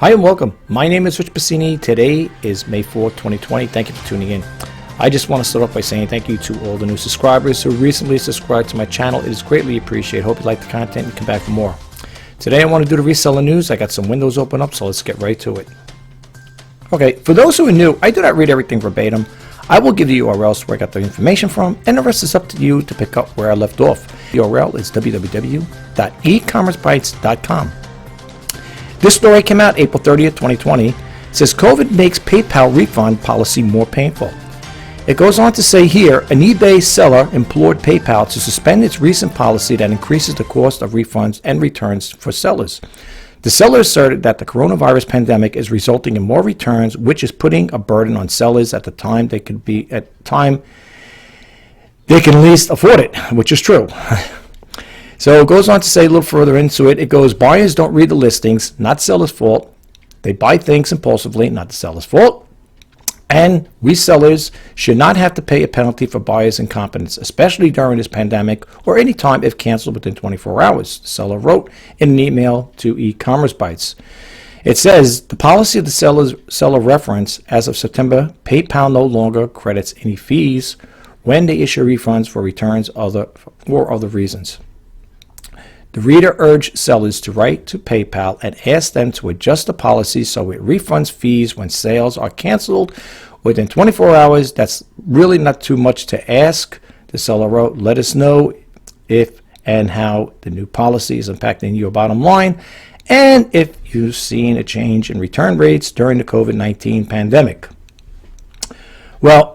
Hi and welcome. My name is Rich Pasini. Today is May 4th, 2020. Thank you for tuning in. I just want to start off by saying thank you to all the new subscribers who recently subscribed to my channel. It is greatly appreciated. Hope you like the content and come back for more. Today I want to do the reseller news. I got some windows open up, so let's get right to it. Okay, for those who are new, I do not read everything verbatim. I will give the URLs where I got the information from, and the rest is up to you to pick up where I left off. The URL is www.ecommercebytes.com. This story came out April 30th, 2020. It says COVID makes PayPal refund policy more painful. It goes on to say here, an eBay seller implored PayPal to suspend its recent policy that increases the cost of refunds and returns for sellers. The seller asserted that the coronavirus pandemic is resulting in more returns, which is putting a burden on sellers at the time they can least afford it, which is true. So it goes on to say a little further into it. It goes, buyers don't read the listings, not seller's fault. They buy things impulsively, not the seller's fault. And resellers should not have to pay a penalty for buyers' incompetence, especially during this pandemic or any time if canceled within 24 hours, the seller wrote in an email to e-commerce bytes. It says, the policy of the seller reference, as of September, PayPal no longer credits any fees when they issue refunds for returns or other reasons. The reader urged sellers to write to PayPal and ask them to adjust the policy so it refunds fees when sales are canceled within 24 hours. That's really not too much to ask. The seller wrote, let us know if and how the new policy is impacting your bottom line and if you've seen a change in return rates during the COVID-19 pandemic. Well,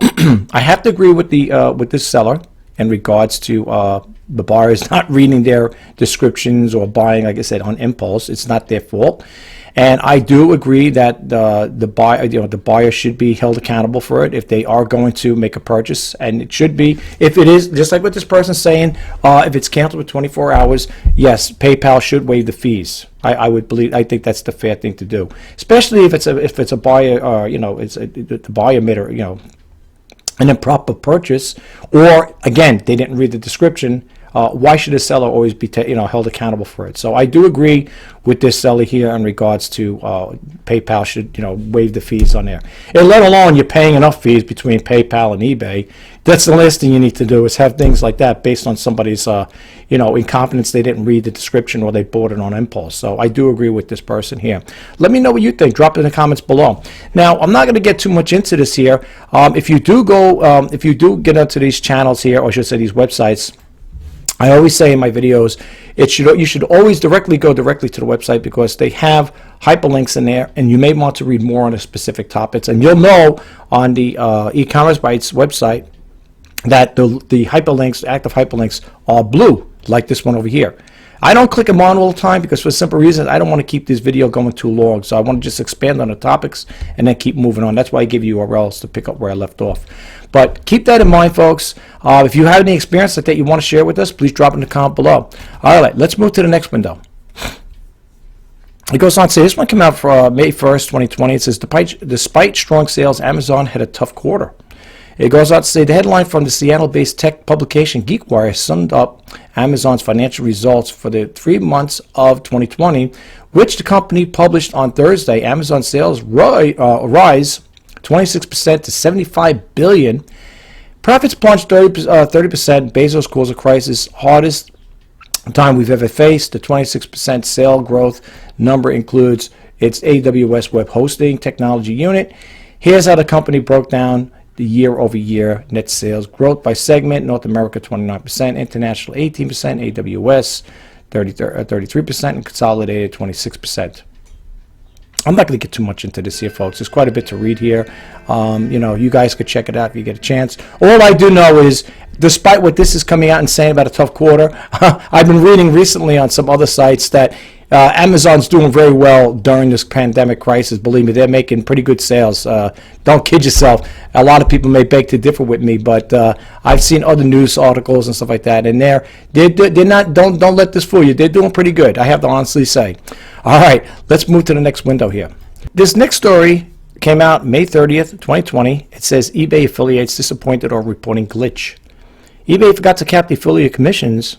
I have to agree with this seller in regards to the buyers not reading their descriptions or buying, like I said, on impulse. It's not their fault, and I do agree that the buyer should be held accountable for it if they are going to make a purchase, and it should be, if it is just like what this person's saying, if it's canceled with 24 hours, yes, PayPal should waive the fees. I think that's the fair thing to do, especially if it's a buyer, the buyer made an improper purchase, or again, they didn't read the description. Why should a seller always be held accountable for it? So I do agree with this seller here in regards to PayPal should waive the fees on there. And let alone you're paying enough fees between PayPal and eBay. That's the last thing you need to do, is have things like that based on somebody's incompetence. They didn't read the description or they bought it on impulse. So I do agree with this person here. Let me know what you think. Drop it in the comments below. Now, I'm not going to get too much into this here. If you do get into these channels here, or I should say these websites, I always say in my videos, you should always go directly to the website, because they have hyperlinks in there, and you may want to read more on the specific topics. And you'll know on the e-commerce bytes website that the hyperlinks, the active hyperlinks, are blue, like this one over here. I don't click them on all the time because, for a simple reason, I don't want to keep this video going too long. So I want to just expand on the topics and then keep moving on. That's why I give you URLs to pick up where I left off. But keep that in mind, folks. If you have any experience like that you want to share with us, please drop in the comment below. All right, let's move to the next window. It goes on to say, this one came out for May 1st, 2020. It says, despite strong sales, Amazon had a tough quarter. It goes on to say, the headline from the Seattle-based tech publication GeekWire summed up Amazon's financial results for the 3 months of 2020, which the company published on Thursday. Amazon sales rise 26% to $75 billion. Profits plunged 30%. Bezos calls a crisis hardest time we've ever faced. The 26% sale growth number includes its AWS web hosting technology unit. Here's how the company broke down the year-over-year net sales growth by segment. North America 29%, international 18%, AWS 33%, and consolidated 26%. I'm not going to get too much into this here, folks. There's quite a bit to read here. You guys could check it out if you get a chance. All I do know is, despite what this is coming out and saying about a tough quarter, I've been reading recently on some other sites that Amazon's doing very well during this pandemic crisis. Believe me, they're making pretty good sales. Don't kid yourself. A lot of people may beg to differ with me, but I've seen other news articles and stuff like that, and they're not. Don't let this fool you. They're doing pretty good, I have to honestly say. All right, let's move to the next window here. This next story came out May 30th, 2020. It says eBay affiliates disappointed over reporting glitch. eBay forgot to cap the affiliate commissions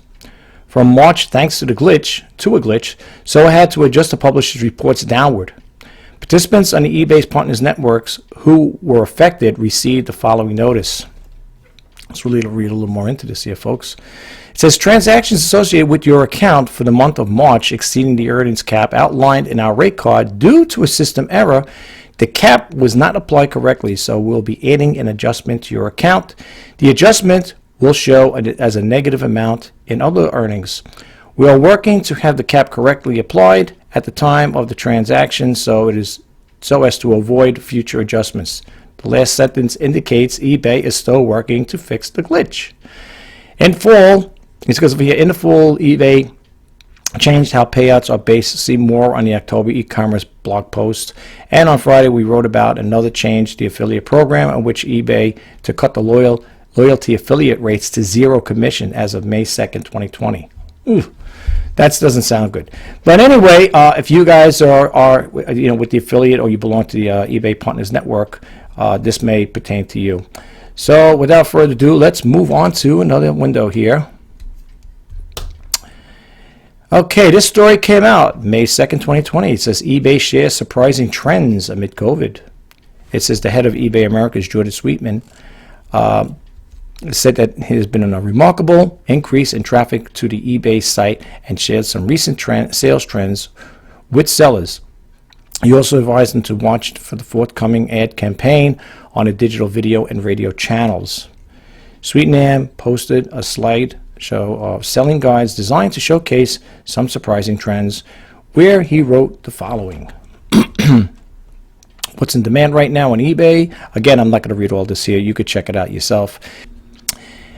from March thanks to a glitch, so it had to adjust the publisher's reports downward. Participants on the eBay Partners Networks who were affected received the following notice. Let's really read a little more into this here, folks. It says transactions associated with your account for the month of March exceeding the earnings cap outlined in our rate card due to a system error. The cap was not applied correctly, so we'll be adding an adjustment to your account. The adjustment will show as a negative amount in other earnings. We are working to have the cap correctly applied at the time of the transaction so as to avoid future adjustments. The last sentence indicates eBay is still working to fix the glitch. In full, it's because in the full, eBay changed how payouts are based. See more on the October e-commerce blog post. And on Friday, we wrote about another change to the affiliate program in which eBay to cut the loyalty affiliate rates to 0 commission as of May 2nd, 2020. Ooh. That doesn't sound good. But anyway, if you guys are with the affiliate or you belong to the eBay Partners Network, this may pertain to you. So without further ado, let's move on to another window here. Okay, this story came out May 2nd, 2020. It says eBay shares surprising trends amid COVID. It says the head of eBay Americas, Jordan Sweetman, said that there's been a remarkable increase in traffic to the eBay site and shared some recent sales trends with sellers. He also advised them to watch for the forthcoming ad campaign on the digital video and radio channels. Sweetnam posted a slideshow of selling guides designed to showcase some surprising trends, where he wrote the following. What's in demand right now on eBay? Again, I'm not going to read all this here. You could check it out yourself.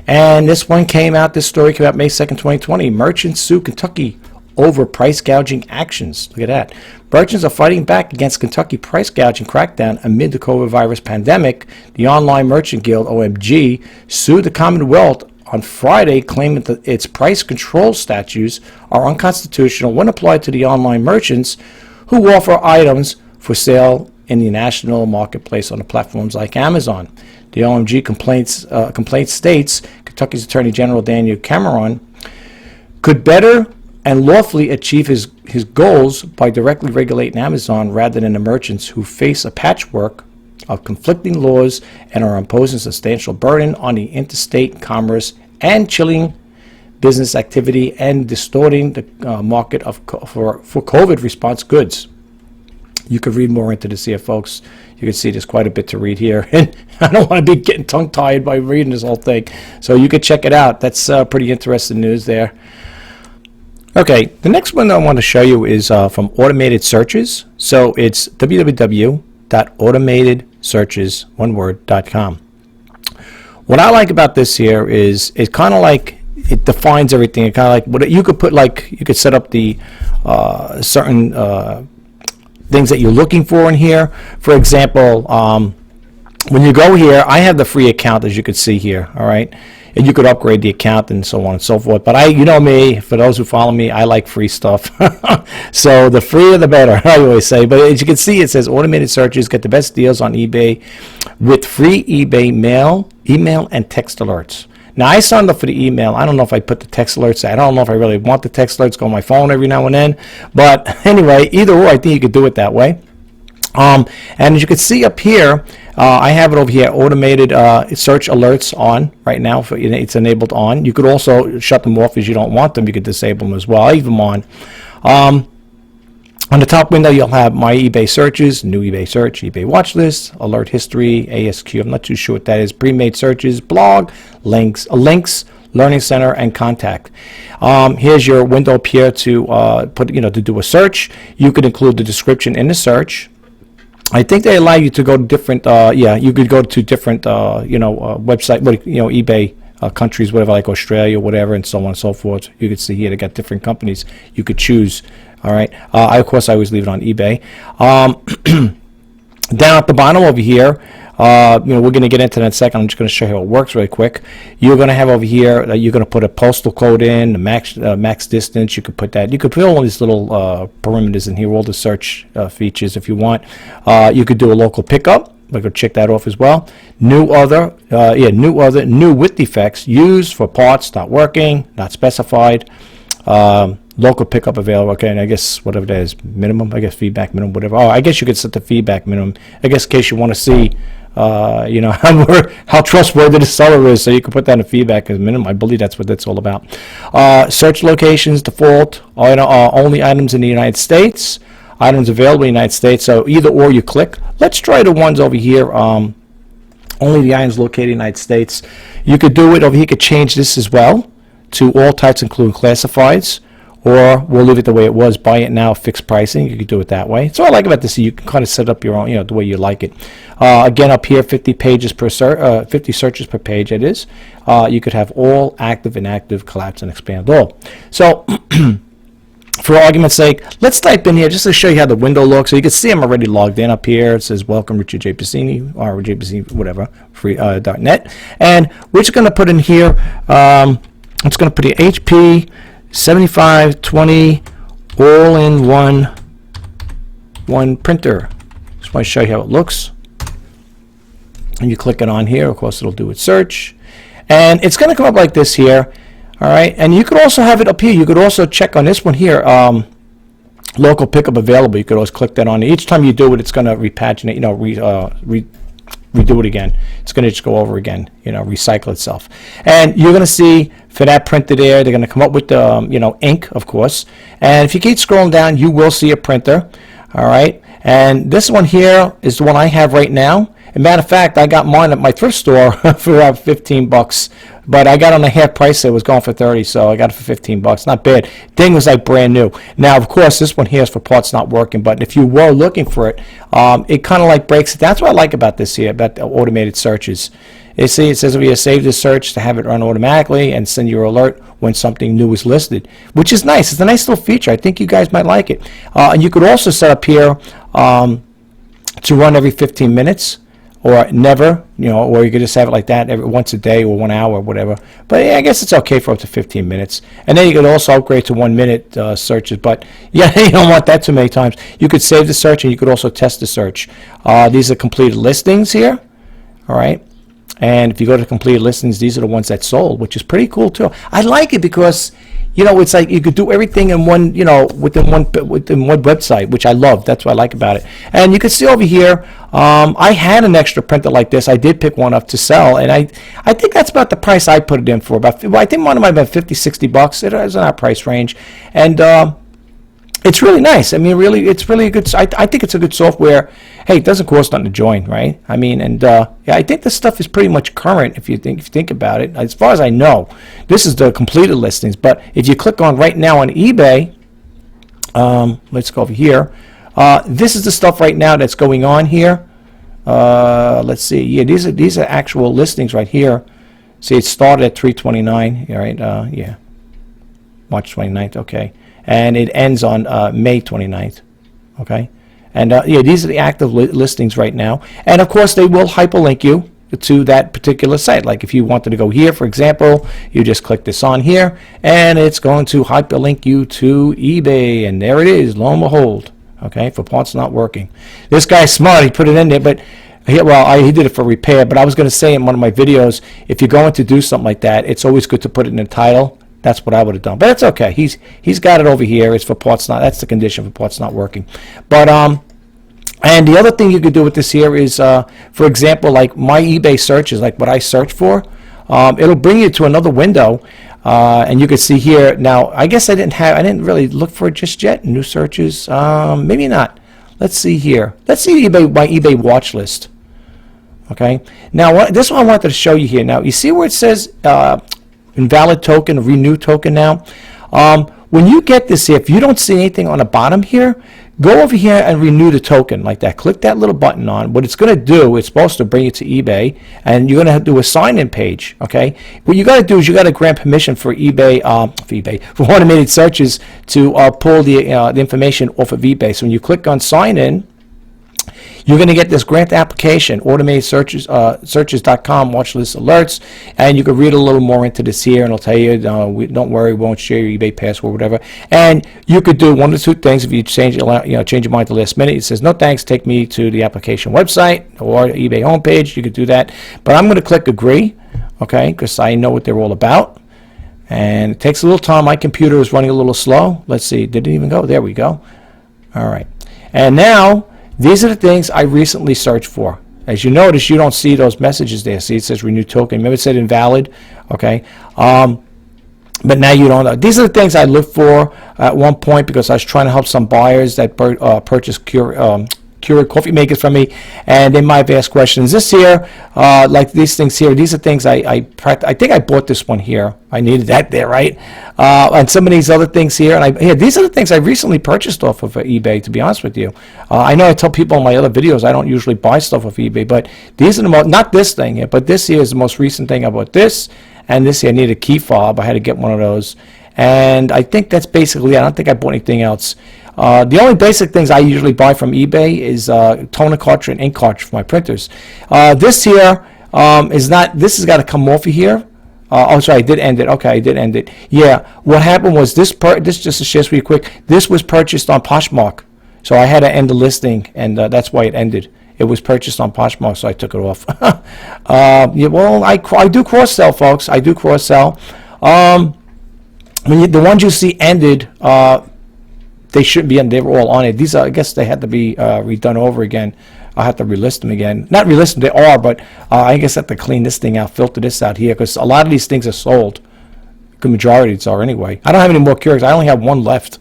And this story came out May 2nd, 2020. Merchants sue Kentucky over price gouging actions. Look at that. Merchants are fighting back against Kentucky price gouging crackdown amid the coronavirus pandemic. The Online Merchant Guild, OMG, sued the Commonwealth on Friday, claiming that its price control statutes are unconstitutional when applied to the online merchants who offer items for sale in the national marketplace on the platforms like Amazon. The OMG complaint states Kentucky's Attorney General Daniel Cameron could better and lawfully achieve his goals by directly regulating Amazon rather than the merchants who face a patchwork of conflicting laws and are imposing substantial burden on the interstate commerce and chilling business activity and distorting the market for COVID response goods. You could read more into this here, folks. You can see there's quite a bit to read here. And I don't want to be getting tongue-tied by reading this whole thing. So you could check it out. That's pretty interesting news there. Okay, the next one I want to show you is from Automated Searches. So it's www.automatedsearches.com. What I like about this here is it kind of like it defines everything. It kind of like what you could put, like you could set up the certain things that you're looking for in here. For example, when you go here, I have the free account, as you can see here, all right? And you could upgrade the account and so on and so forth. But you know me, for those who follow me, I like free stuff. So the freer the better, I always say. But as you can see, it says Automated Searches, get the best deals on eBay with free eBay email and text alerts. Now, I signed up for the email. I don't know if I put the text alerts. I don't know if I really want the text alerts go on my phone every now and then. But anyway, either or, I think you could do it that way. And as you can see up here, I have it over here, automated search alerts on right now. It's enabled on. You could also shut them off if you don't want them. You could disable them as well. I leave them on. On the top window, you'll have My eBay Searches, New eBay Search, eBay Watch List, Alert History, ASQ. I'm not too sure what that is. Pre-made searches, blog, links, Learning Center, and contact. Here's your window up here to to do a search. You could include the description in the search. I think they allow you to go to different. You could go to different website, eBay countries, whatever, like Australia, whatever, and so on and so forth. You can see here they got different companies you could choose. All right. Of course, I always leave it on eBay. Down at the bottom over here, we're going to get into that in a second. I'm just going to show you how it works really quick. You're going to have over here that you're going to put a postal code in, the max distance. You could put that. You could put all these little perimeters in here, all the search features if you want. You could do a local pickup. We're going to check that off as well. New with defects, used for parts not working, not specified. local pickup available. Okay, and I guess whatever that is, minimum, I guess feedback minimum, whatever. Oh, I guess you could set the feedback minimum, I guess, in case you want to see you know, how trustworthy the seller is, so you can put that in feedback as minimum. I believe that's what that's all about. Search locations, default, only items in the United States, items available in the United States, so either or you click. Let's try the ones over here, only the items located in the United States. You could do it over here, you could change this as well to all types including classifieds, or we'll leave it the way it was, buy it now, fixed pricing. You could do it that way. So I like about this, you can kind of set up your own, you know, the way you like it. Again, up here, 50 pages per 50 searches per page it is. You could have all, active, inactive, collapse, and expand all. So for argument's sake, let's type in here just to show you how the window looks. So you can see I'm already logged in up here. It says welcome Richard J. Pasini, or JPasini, whatever, free .net. And we're just going to put in here, it's going to put here HP 7520 all-in-one printer. Just want to show you how it looks. And you click it on here, of course it'll do its search, and it's going to come up like this here. All right, and you could also have it up here. You could also check on this one here, local pickup available. You could always click that on. Each time you do it, it's going to repaginate, you know, redo it again. It's going to just go over again, you know, recycle itself. And you're going to see for that printer there, they're going to come up with you know, ink, of course. And if you keep scrolling down, you will see a printer. All right, and this one here is the one I have right now. As a matter of fact, I got mine at my thrift store for about 15 bucks, but I got on a half price. It was going for 30, so I got it for 15 bucks. Not bad. Thing was like brand new. Now, of course, this one here is for parts not working, but if you were looking for it, it kind of like breaks it. That's what I like about this here, about the automated searches. You see, it says we have saved the search to have it run automatically and send you an alert when something new is listed, which is nice. It's a nice little feature. I think you guys might like it. And you could also set up here to run every 15 minutes. Or never, you know, or you could just have it like that every once a day or 1 hour or whatever. But yeah, I guess it's okay for up to 15 minutes. And then you could also upgrade to 1 minute searches. But yeah, you don't want that too many times. You could save the search and you could also test the search. These are completed listings here. All right. And if you go to completed listings, these are the ones that sold, which is pretty cool too. I like it because, you know, it's like you could do everything in one, you know, within one website, which I love. That's what I like about it. And you can see over here, I had an extra printer like this. I did pick one up to sell, and I think that's about the price I put it in for. About, well, I think one of them about 50, 60 bucks. It is in our price range, and it's really nice. I mean, really, it's really a good. I think it's a good software. Hey, it doesn't cost nothing to join, right? I mean, and yeah, I think this stuff is pretty much current if you think about it. As far as I know, this is the completed listings. But if you click on right now on eBay, let's go over here. This is the stuff right now that's going on here. Let's see. Yeah, these are actual listings right here. See, it started at 329. All right. Yeah, March 29th. Okay. And it ends on May 29th, okay? And yeah, these are the active listings right now. And of course, they will hyperlink you to that particular site. Like if you wanted to go here, for example, you just click this on here, and it's going to hyperlink you to eBay. And there it is, lo and behold, okay, for parts not working. This guy's smart, he put it in there, but he did it for repair. But I was going to say in one of my videos, if you're going to do something like that, it's always good to put it in the title. That's what I would have done, but it's okay. He's got it over here. It's for parts not. That's the condition for parts not working. But and the other thing you could do with this here is, for example, like my eBay searches, like what I search for, it'll bring you to another window, and you can see here. Now, I guess I didn't really look for it just yet. New searches, maybe not. Let's see here. Let's see my eBay watch list. Okay. Now, this one I wanted to show you here. Now, you see where it says. Invalid token, renew token now. When you get this here, if you don't see anything on the bottom here, go over here and renew the token like that. Click that little button on. What it's going to do, it's supposed to bring you to eBay, and you're going to have to do a sign-in page, okay? What you got to do is you got to grant permission for for automated searches to pull the information off of eBay. So when you click on sign-in, you're going to get this grant application, automated searches, searches.com, watch list alerts, and you can read a little more into this here, and it'll tell you, don't worry, we won't share your eBay password, whatever. And you could do one of two things if you change your mind at the last minute. It says, no thanks, take me to the application website or eBay homepage. You could do that. But I'm going to click agree, okay, because I know what they're all about. And it takes a little time. My computer is running a little slow. Let's see. Did it even go? There we go. All right. And now, these are the things I recently searched for. As you notice, you don't see those messages there. See, it says renew token. Remember it said invalid? Okay. But now you don't know. These are the things I looked for at one point because I was trying to help some buyers that purchased Keurig coffee makers from me, and they might have asked questions. This here, like these things here, these are things I think I bought this one here. I needed that there, right? And some of these other things here, and these are the things I recently purchased off of eBay, to be honest with you. I know I tell people in my other videos I don't usually buy stuff off eBay, but these are the most, not this thing here, but this here is the most recent thing. I bought this, and this here I need a key fob. I had to get one of those. And I think that's basically it. I don't think I bought anything else. The only basic things I usually buy from eBay is toner cartridge and ink cartridge for my printers. This here is not, this has got to come off of here. Oh, sorry, I did end it. Okay, I did end it. Yeah, what happened was this just to share with you quick, this was purchased on Poshmark. So I had to end the listing, and that's why it ended. It was purchased on Poshmark, so I took it off. Yeah, well, I do cross-sell, folks. I do cross-sell. The ones you see ended, they shouldn't be, and they were all on it. These are, I guess they had to be redone over again. I'll have to relist them again. Not relist them, they are, but I guess I have to clean this thing out, filter this out here, because a lot of these things are sold. The majority are anyway. I don't have any more Keurigs. I only have one left,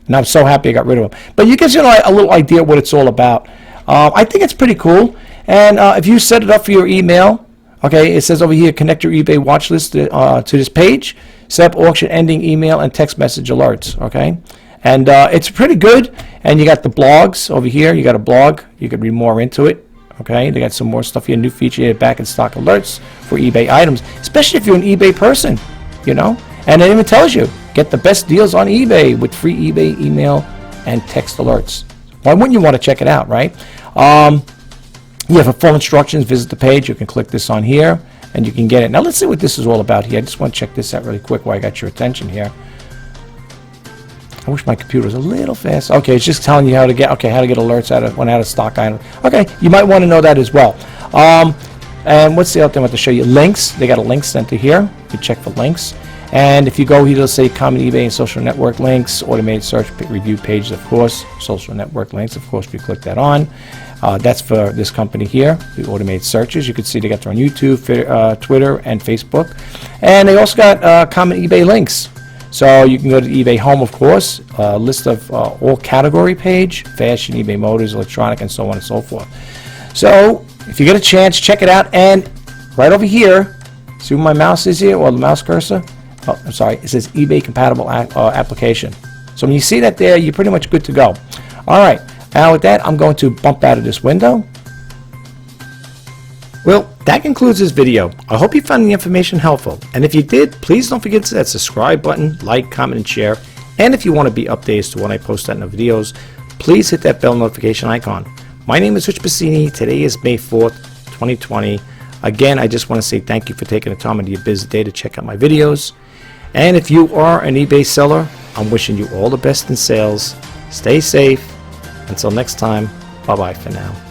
and I'm so happy I got rid of them. But you get a little idea what it's all about. I think it's pretty cool. And if you set it up for your email, okay, it says over here, connect your eBay watch list to this page, set up auction ending email and text message alerts, okay? And it's pretty good. And you got the blogs over here. You got a blog. You could read more into it, okay? They got some more stuff here, new feature, back in stock alerts for eBay items, especially if you're an eBay person, you know? And it even tells you, get the best deals on eBay with free eBay email and text alerts. Why wouldn't you want to check it out, right? Yeah, for full instructions, visit the page. You can click this on here, and you can get it. Now, let's see what this is all about here. I just want to check this out really quick while I got your attention here. I wish my computer was a little fast. Okay, it's just telling you how to get alerts out of stock item. Okay, you might want to know that as well. And what's the other thing I want to show you? Links. They got a link center here. You check for links. And if you go here, it'll say common eBay and social network links, automated search review pages, of course, social network links, of course, if you click that on. That's for this company here, the automated searches. You can see they got their on YouTube, Twitter, and Facebook. And they also got common eBay links. So you can go to eBay Home, of course, list of all category page, fashion, eBay Motors, electronic, and so on and so forth. So if you get a chance, check it out. And right over here, see where my mouse is here, or the mouse cursor? Oh, I'm sorry, it says eBay compatible application. So when you see that there, you're pretty much good to go. All right, now with that, I'm going to bump out of this window. Well, that concludes this video. I hope you found the information helpful. And if you did, please don't forget to hit that subscribe button, like, comment, and share. And if you want to be updated as to when I post out in the videos, please hit that bell notification icon. My name is Rich Pasini. Today is May 4th, 2020. Again, I just want to say thank you for taking the time out of your busy day to check out my videos. And if you are an eBay seller, I'm wishing you all the best in sales. Stay safe. Until next time, bye-bye for now.